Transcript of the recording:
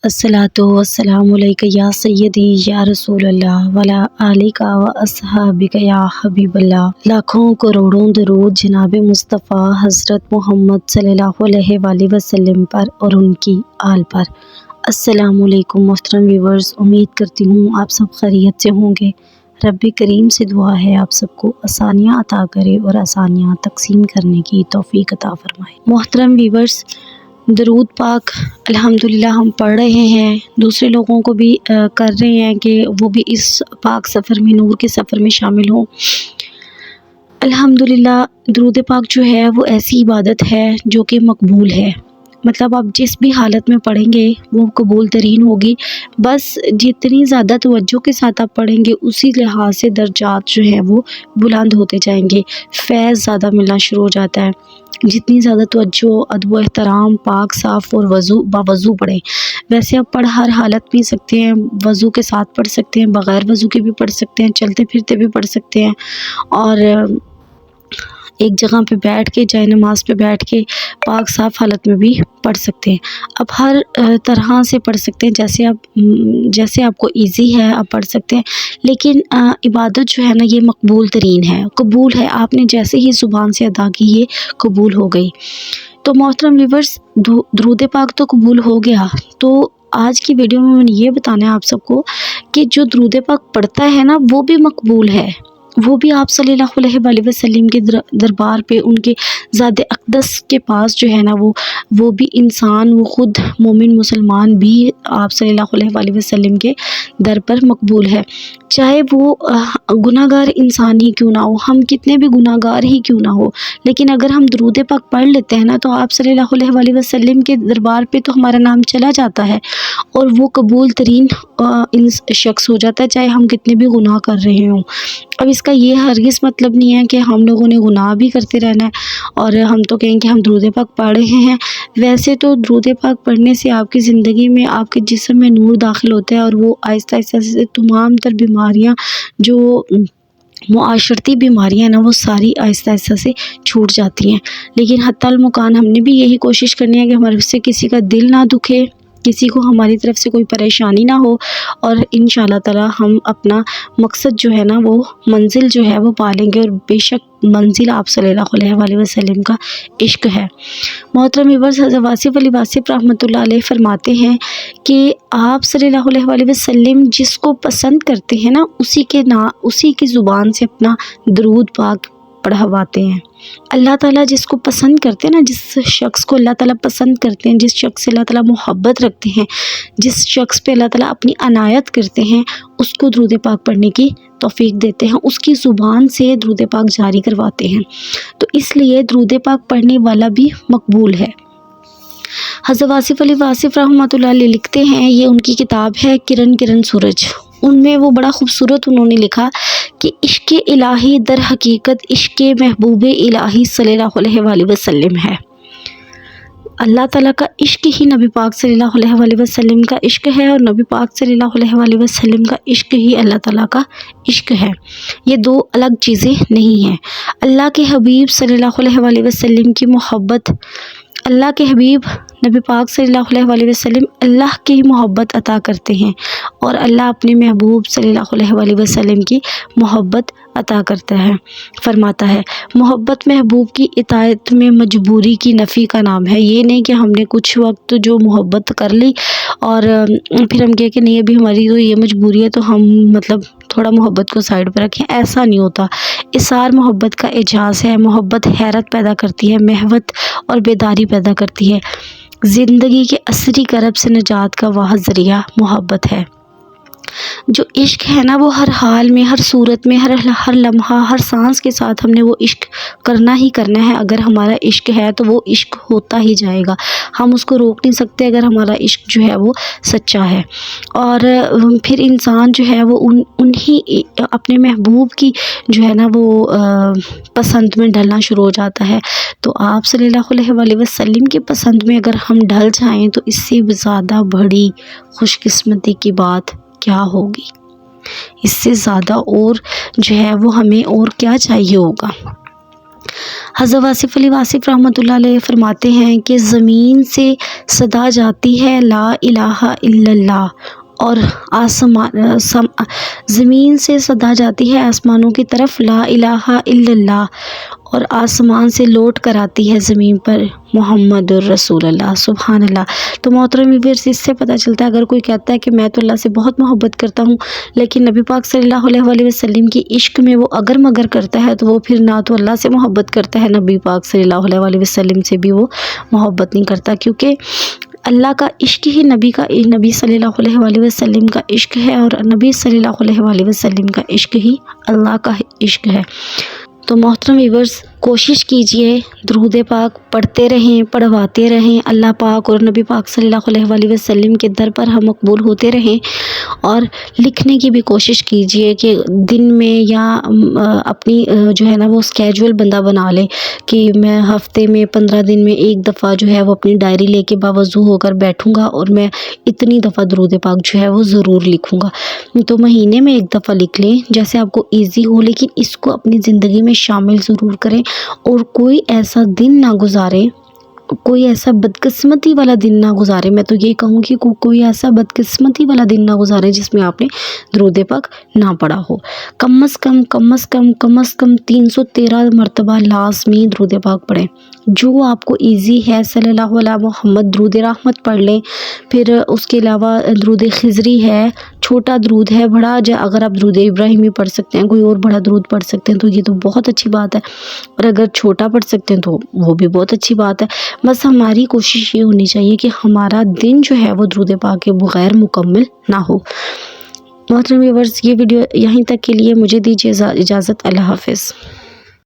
अस्सलातु वस्सलामु अलैका या सय्यदी या रसूल अल्लाह वला आलिका व अस्हाबिका या हबीबल्लाह। लाखों करोड़ों दरूद जनाब मुस्तफ़ा हज़रत मोहम्मद सल्लल्लाहु अलैहि वसल्लम पर और उनकी आल पर। अस्सलामु अलैकुम मोहतरम व्यूवर्स, उम्मीद करती हूँ आप सब खैरियत से होंगे। रब्बी करीम से दुआ है आप सबको आसानियाँ अता करे और आसानियाँ तकसीम करने की तौफीक अता फरमाए। मोहतरम व्यूवर्स, दरूद पाक अल्हम्दुलिल्लाह हम पढ़ रहे हैं, दूसरे लोगों को भी कर रहे हैं कि वो भी इस पाक सफ़र में, नूर के सफ़र में शामिल हों। अल्हम्दुलिल्लाह दरूद पाक जो है वो ऐसी इबादत है जो कि मकबूल है। मतलब आप जिस भी हालत में पढ़ेंगे वो कबूल तरीन होगी। बस जितनी ज़्यादा तवज्जो के साथ आप पढ़ेंगे उसी लिहाज से दर्जात जो है वो बुलंद होते जाएंगे, फैज़ ज़्यादा मिलना शुरू हो जाता है। जितनी ज़्यादा तवज्जो, अदब एहतराम, पाक साफ़ और बावज़ू पढ़ें। वैसे आप पढ़ हर हालत पी सकते हैं, वज़ू के साथ पढ़ सकते हैं, बग़ैर वज़ू के भी पढ़ सकते हैं, चलते फिरते भी पढ़ सकते हैं और एक जगह पे बैठ के, चाहे नमाज पे बैठ के पाक साफ़ हालत में भी पढ़ सकते हैं। आप हर तरह से पढ़ सकते हैं, जैसे आपको इजी है आप पढ़ सकते हैं। लेकिन इबादत जो है ना ये मकबूल तरीन है, कबूल है। आपने जैसे ही ज़ुबान से अदा की ये कबूल हो गई। तो मोहतरम व्यूअर्स, दरूद पाक तो कबूल हो गया। तो आज की वीडियो में मैंने ये बताना है आप सबको कि जो दरूद पाक पढ़ता है ना वो भी मकबूल है। वो भी आप सल्लल्लाहु अलैहि वसल्लम के दरबार पे, उनके ज़ात अक़दस के पास जो है ना वो भी इंसान, वो ख़ुद मोमिन मुसलमान भी आप सल्लल्लाहु अलैहि वसल्लम के दर पर मकबूल है। चाहे वो गुनाहगार इंसान ही क्यों ना हो, हम कितने भी गुनाहगार ही क्यों ना हो, लेकिन अगर हम दरूद पाक पढ़ लेते हैं ना तो आप सल्लल्लाहु अलैहि वसल्लम के दरबार पे तो हमारा नाम चला जाता है और वो कबूल तरीन शख्स हो जाता है, चाहे हम कितने भी गुनाह कर रहे हों। अब इसका ये हरगिज़ मतलब नहीं है कि हम लोगों ने गुनाह भी करते रहना है और हम तो कहें कि हम दरूद पाक पढ़ रहे हैं। वैसे तो दरूद पाक पढ़ने से आपकी ज़िंदगी में, आपके जिस्म में नूर दाखिल होता है और वो आहिस्ता आहिस्ता से तमाम तर बीमारियाँ, जो मुआशरती बीमारियाँ ना, वो सारी आहिस्ता आहिस्ता से छूट जाती हैं। लेकिन हत्तल मुकान हमने भी यही कोशिश करनी है कि हमारे से किसी का दिल ना दुखे, किसी को हमारी तरफ से कोई परेशानी ना हो और इंशाअल्लाह ताला हम अपना मकसद जो है ना, वो मंजिल जो है वो पा लेंगे। और बेशक मंजिल आप सल्लल्लाहु अलैहि वसल्लम का इश्क है। मोहतरम व्यूअर्स, हज़रत वासिफ़ अली वासिफ़ रहमतुल्लाह अलैह फरमाते हैं कि आप सल्लल्लाहु अलैहि वसल्लम जिसको पसंद करते हैं ना उसी की ज़ुबान से अपना दरूद पाक पढ़वाते हैं। अल्लाह ताला जिसको पसंद करते हैं ना, जिस शख्स को अल्लाह ताला पसंद करते हैं, जिस शख्स से अल्लाह ताला मोहब्बत रखते हैं, जिस शख्स पे अल्लाह ताला अपनी अनायत करते हैं, उसको दरूद पाक पढ़ने की तौफीक देते हैं, उसकी ज़ुबान से दरूद पाक जारी करवाते हैं। तो इसलिए दरूद पाक पढ़ने वाला भी मकबूल है। हज़रत वासिफ़ अली वासिफ़ रहमतुल्लाह अलैह लिखते हैं, ये उनकी किताब है किरण किरण सूरज, उनमें वो बड़ा खूबसूरत उन्होंने लिखा कि इश्क़ इलाही दर हकीकत इश्क़ महबूब इलाही सल्लल्लाहु अलैहि वसल्लम है। अल्लाह ताला का इश्क ही नबी पाक सल्लल्लाहु अलैहि वसल्लम का इश्क है और नबी पाक सल्लल्लाहु अलैहि वसल्लम का इश्क ही अल्लाह ताला का इश्क है। ये दो अलग चीज़ें नहीं हैं। अल्लाह के हबीब सल्लल्लाहु अलैहि वसल्लम की मोहब्बत, अल्लाह के हबीब नबी पाक सल्लल्लाहु अलैहि वसल्लम अल्लाह की मोहब्बत अता करते हैं और अल्लाह अपने महबूब सल्लल्लाहु अलैहि वसल्लम की मोहब्बत अता करता है। फरमाता है, मोहब्बत महबूब की इतायत में मजबूरी की नफ़ी का नाम है। ये नहीं कि हमने कुछ वक्त जो मोहब्बत कर ली और फिर हम कहें कि नहीं अभी हमारी तो ये मजबूरी है तो हम मतलब थोड़ा मोहब्बत को साइड पर रखें, ऐसा नहीं होता। इसार मोहब्बत का एजाज़ है। मोहब्बत हैरत पैदा करती है, महवत और बेदारी पैदा करती है। ज़िंदगी के असरी करब से निजात का वाह ज़रिया मोहब्बत है। जो इश्क है ना वो हर हाल में, हर सूरत में, हर लम्हा, हर सांस के साथ हमने वो इश्क करना ही करना है। अगर हमारा इश्क है तो वो इश्क होता ही जाएगा, हम उसको रोक नहीं सकते अगर हमारा इश्क जो है वो सच्चा है। और फिर इंसान जो है वो उन्हीं अपने महबूब की जो है ना वो पसंद में ढलना शुरू हो जाता है। तो आप सल्लल्लाहु अलैहि वसल्लम की पसंद में अगर हम ढल जाएं तो इससे ज़्यादा बड़ी खुशकिस्मती की बात क्या होगी। इससे ज़्यादा और जो है वो हमें और क्या चाहिए होगा। حضرت واصف علی واصف رحمۃ اللہ علیہ فرماتے ہیں کہ زمین سے صدا جاتی ہے لا الہ الا اللہ، اور زمین سے صدا جاتی ہے آسمانوں کی طرف لا الہ الا اللہ، اور آسمان سے لوٹ کر آتی ہے زمین پر محمد الرسول اللہ۔ سبحان اللہ۔ تو محترم ویورز، اس سے پتہ چلتا ہے اگر کوئی کہتا ہے کہ میں تو اللہ سے بہت محبت کرتا ہوں لیکن نبی پاک صلی اللہ علیہ وآلہ وسلم کی عشق میں وہ اگر مگر کرتا ہے تو وہ پھر نہ تو اللہ سے محبت کرتا ہے، نبی پاک صلی اللہ علیہ وآلہ وسلم سے بھی وہ محبت نہیں کرتا، کیونکہ اللہ کا عشق ہی نبی صلی اللہ علیہ وآلہ وسلم کا عشق ہے، اور نبی صلی اللہ علیہ وآلہ وسلم کا عشق ہی اللہ کا عشق ہے۔ تو محترم ویورز، کوشش کیجئے درود پاک پڑھتے رہیں، پڑھواتے رہیں، اللہ پاک اور نبی پاک صلی اللہ علیہ وآلہ وسلم کے در پر ہم مقبول ہوتے رہیں، اور لکھنے کی بھی کوشش کیجئے کہ دن میں یا اپنی جو ہے نا وہ اسکیجول بندہ بنا لے کہ میں ہفتے میں 15 دن میں ایک دفعہ جو ہے وہ اپنی ڈائری لے کے باوضو ہو کر بیٹھوں گا اور میں اتنی دفعہ درود پاک جو ہے وہ ضرور لکھوں گا۔ تو مہینے میں ایک دفعہ لکھ لیں جیسے آپ کو ایزی ہو، لیکن اس کو اپنی زندگی میں شامل ضرور کریں، اور کوئی ایسا دن نہ گزاریں، کوئی ایسا بدقسمتی والا دن نہ گزارے، میں تو یہ کہوں کہ کوئی ایسا بدقسمتی والا دن نہ گزارے جس میں آپ نے درود پاک نہ پڑھا ہو۔ کم از کم 313 مرتبہ لازمی درود پاک پڑھیں، جو آپ کو ایزی ہے۔ صلی اللہ علیہ محمد درود رحمت پڑھ لیں، پھر اس کے علاوہ درود خضری ہے، چھوٹا درود ہے، بڑا اگر آپ درود ابراہیمی پڑھ سکتے ہیں، کوئی اور بڑا درود پڑھ سکتے ہیں تو یہ تو بہت اچھی بات ہے، اور اگر چھوٹا پڑھ سکتے ہیں تو وہ بھی بہت اچھی بات ہے۔ بس ہماری کوشش یہ ہونی چاہیے کہ ہمارا دن جو ہے وہ درود پاک کے بغیر مکمل نہ ہو۔ محترم ویورز، یہ ویڈیو یہیں تک کے لیے، مجھے دیجیے اجازت، اللہ حافظ۔